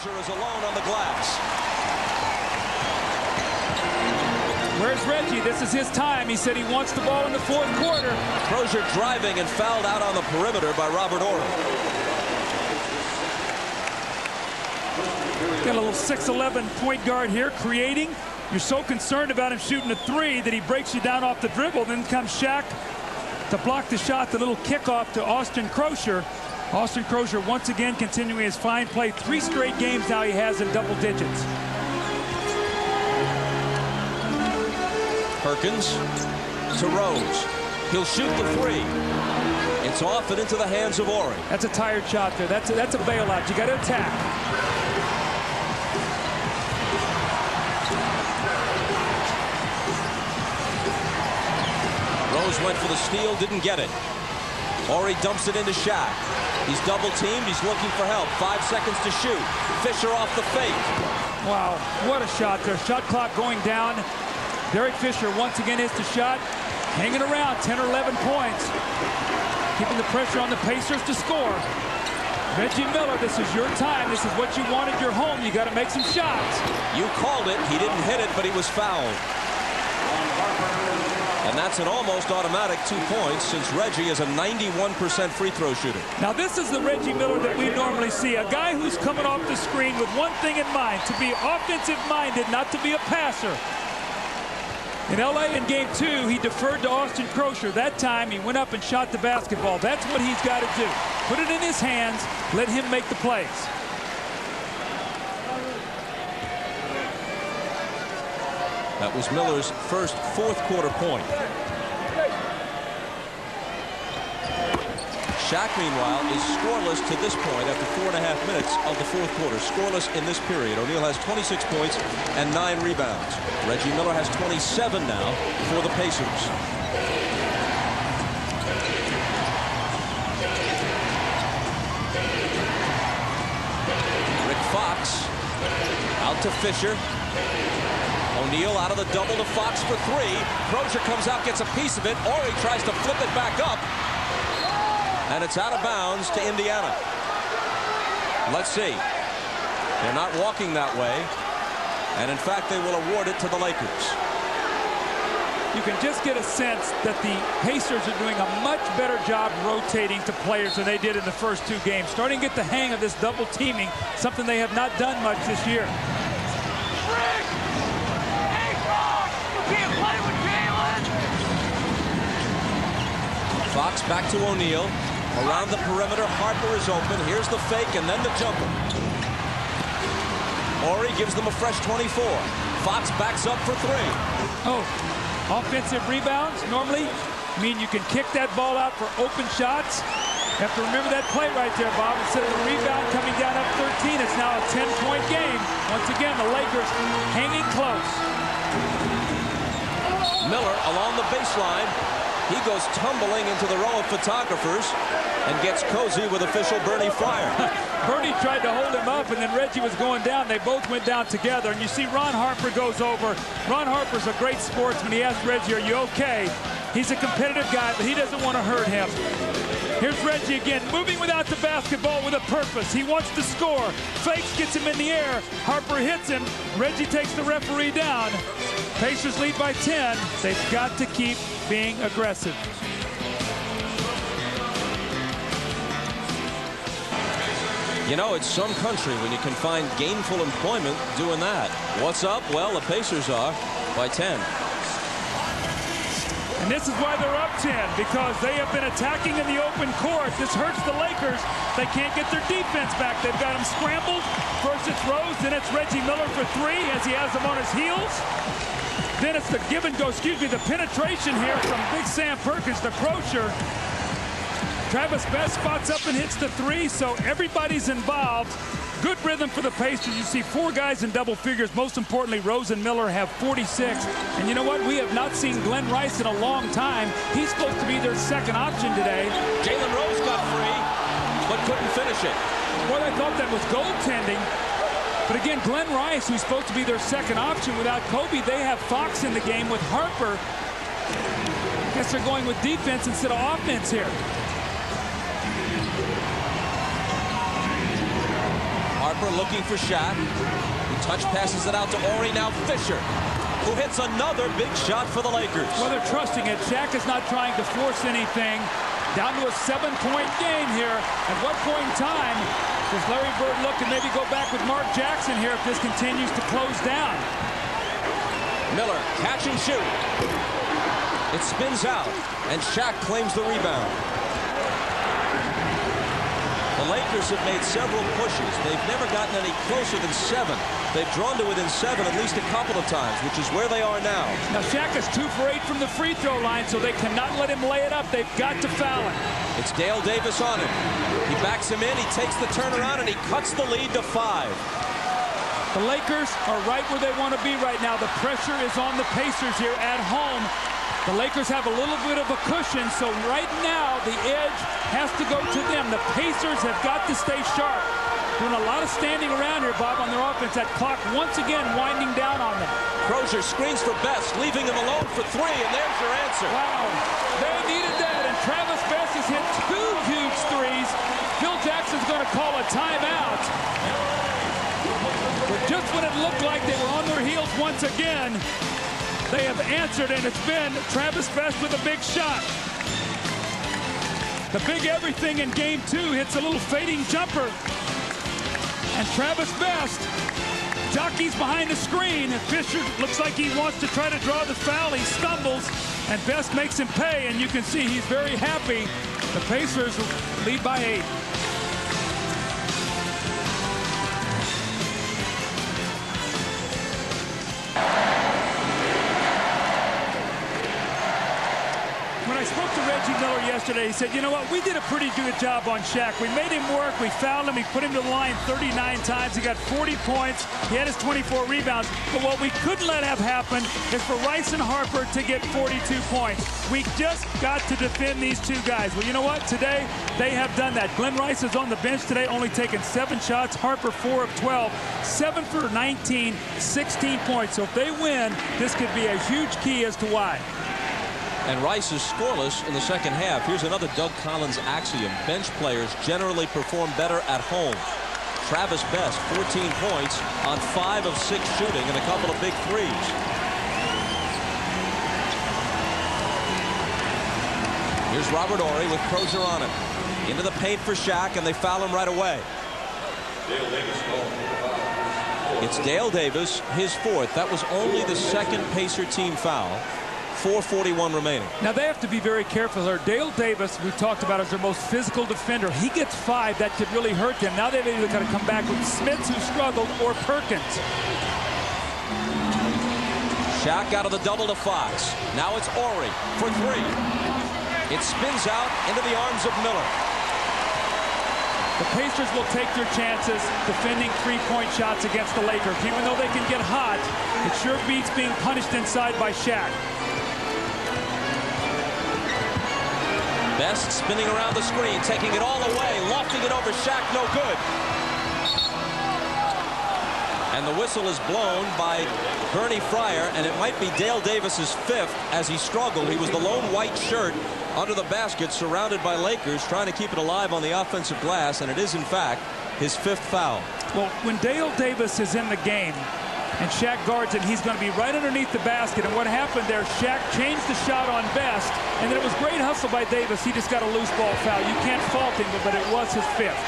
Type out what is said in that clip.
Crozier is alone on the glass. Where's Reggie? This is his time. He said he wants the ball in the fourth quarter. Crozier driving and fouled out on the perimeter by Robert Horry. Got a little 6'11" point guard here creating. You're so concerned about him shooting a three that he breaks you down off the dribble. Then comes Shaq to block the shot, the little kickoff to Austin Crozier. Austin Crozier once again continuing his fine play. 3 straight games now he has in double digits. Perkins to Rose. He'll shoot the three. It's off and into the hands of Horry. That's a tired shot there. That's a bailout. You got to attack. Rose went for the steal, didn't get it. Horry dumps it into Shaq. He's double teamed. He's looking for help. 5 seconds to shoot. Fisher off the fake. Wow, what a shot there. Shot clock going down. Derek Fisher once again hits the shot. Hanging around, 10 or 11 points. Keeping the pressure on the Pacers to score. Reggie Miller, this is your time. This is what you wanted your home. You got to make some shots. You called it. He didn't hit it, but he was fouled. And that's an almost automatic 2 points since Reggie is a 91% free throw shooter. Now this is the Reggie Miller that we normally see. A guy who's coming off the screen with one thing in mind, to be offensive minded, not to be a passer. In LA in game 2, he deferred to Austin Crozier. That time he went up and shot the basketball. That's what he's got to do. Put it in his hands, let him make the plays. That was Miller's first fourth quarter point. Shaq, meanwhile, is scoreless to this point after 4.5 minutes of the fourth quarter. Scoreless in this period. O'Neal has 26 points and 9 rebounds. Reggie Miller has 27 now for the Pacers. Rick Fox out to Fisher. O'Neal out of the double to Fox for 3. Crozier comes out, gets a piece of it. Horry tries to flip it back up. And it's out of bounds to Indiana. Let's see. They're not walking that way. And in fact, they will award it to the Lakers. You can just get a sense that the Pacers are doing a much better job rotating to players than they did in the first 2 games. Starting to get the hang of this double teaming, something they have not done much this year. Fox back to O'Neal. Around the perimeter, Harper is open. Here's the fake and then the jumper. Horry gives them a fresh 24. Fox backs up for 3. Oh, offensive rebounds normally mean you can kick that ball out for open shots. You have to remember that play right there, Bob. Instead of the rebound coming down up 13, it's now a 10-point game. Once again, the Lakers hanging close. Miller along the baseline. He goes tumbling into the row of photographers and gets cozy with official Bernie Fryer. Bernie tried to hold him up, and then Reggie was going down. They both went down together, and you see Ron Harper goes over. Ron Harper's a great sportsman. He asked Reggie, are you okay? He's a competitive guy, but he doesn't want to hurt him. Here's Reggie again, moving without the basketball with a purpose. He wants to score. Fakes, gets him in the air. Harper hits him. Reggie takes the referee down. Pacers lead by 10. They've got to keep being aggressive. You know, it's some country when you can find gainful employment doing that. What's up? Well, the Pacers are by 10. And this is why they're up 10, because they have been attacking in the open court. This hurts the Lakers. They can't get their defense back. They've got them scrambled. First it's Rose, then it's Reggie Miller for 3 as he has them on his heels. Then it's the give and go, the penetration here from Big Sam Perkins to Crozier. Travis Best spots up and hits the 3, so everybody's involved. Good rhythm for the Pacers. You see 4 guys in double figures. Most importantly, Rose and Miller have 46. And you know what? We have not seen Glenn Rice in a long time. He's supposed to be their second option today. Jalen Rose got free, but couldn't finish it. Well, I thought that was goaltending. But again, Glenn Rice, who's supposed to be their second option without Kobe, they have Fox in the game with Harper. I guess they're going with defense instead of offense here. Harper looking for Shaq. He touch passes it out to Ori. Now Fisher, who hits another big shot for the Lakers. Well, they're trusting it. Shaq is not trying to force anything. Down to a 7-point game here. At what point in time does Larry Bird look and maybe go back with Mark Jackson here if this continues to close down? Miller, catch and shoot. It spins out, and Shaq claims the rebound. The Lakers have made several pushes. They've never gotten any closer than 7. They've drawn to within 7 at least a couple of times, which is where they are now. Now Shaq is 2 for 8 from the free throw line, so they cannot let him lay it up. They've got to foul him. It's Dale Davis on him. He backs him in, he takes the turnaround, and he cuts the lead to 5. The Lakers are right where they want to be right now. The pressure is on the Pacers here at home. The Lakers have a little bit of a cushion, so right now the edge has to go to them. The Pacers have got to stay sharp. Doing a lot of standing around here, Bob, on their offense. That clock once again winding down on them. Crozier screens for Best, leaving him alone for 3, and there's your answer. Wow, they needed that, and Travis Best has hit 2 huge threes. Phil Jackson's going to call a timeout. But just when it looked like they were on their heels once again, they have answered, and it's been Travis Best with a big shot. The big everything in game 2 hits a little fading jumper. And Travis Best jockeys behind the screen. And Fisher looks like he wants to try to draw the foul. He stumbles, and Best makes him pay, and you can see he's very happy. The Pacers lead by 8. When I spoke to Reggie Miller yesterday, he said, you know what, we did a pretty good job on Shaq. We made him work, we fouled him, he put him to the line 39 times, he got 40 points, he had his 24 rebounds, but what we couldn't let have happen is for Rice and Harper to get 42 points. We just got to defend these 2 guys. Well, you know what, today they have done that. Glenn Rice is on the bench today, only taking 7 shots, Harper 4 of 12, 7 for 19, 16 points. So if they win, this could be a huge key as to why. And Rice is scoreless in the second half. Here's another Doug Collins axiom. Bench players generally perform better at home. Travis Best, 14 points on 5 of 6 shooting and a couple of big threes. Here's Robert Horry with Crozier on him. Into the paint for Shaq, and they foul him right away. It's Dale Davis, his 4th. That was only the 2nd Pacer team foul. 4:41 remaining. Now they have to be very careful here. Dale Davis, we've talked about, as their most physical defender. He gets 5. That could really hurt them. Now they've either got to come back with Smith, who struggled, or Perkins. Shaq out of the double to Fox. Now it's Horry for 3. It spins out into the arms of Miller. The Pacers will take their chances defending 3-point shots against the Lakers. Even though they can get hot, it sure beats being punished inside by Shaq. Best spinning around the screen, taking it all away, lofting it over Shaq, no good. And the whistle is blown by Bernie Fryer, and it might be Dale Davis's 5th as he struggled. He was the lone white shirt under the basket, surrounded by Lakers, trying to keep it alive on the offensive glass, and it is, in fact, his 5th foul. Well, when Dale Davis is in the game, and Shaq guards it, he's going to be right underneath the basket. And what happened there, Shaq changed the shot on Best, and then it was great hustle by Davis. He just got a loose ball foul. You can't fault him, but it was his 5th.